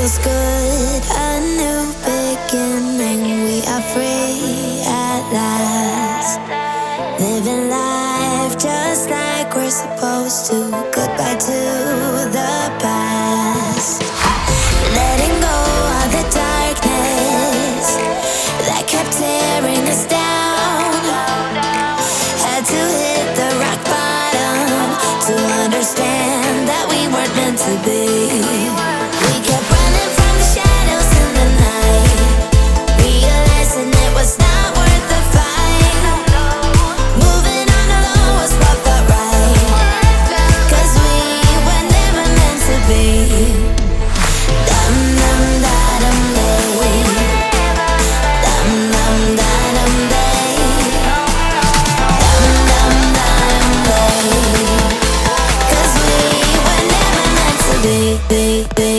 feels good, a new beginning. We are free at last, living life just like we're supposed to. Goodbye to the past, letting go of the darkness that kept tearing us down. Had to hit the rock bottom to understand that we weren't meant to be. We kept running from the shadows in the night, realizing it was not worth the fight. Moving on alone was what felt right, 'cause we were never meant to be. Dum dum da dum day, dum dum da dum day, dum dum da dum day, 'cause we were never meant to be.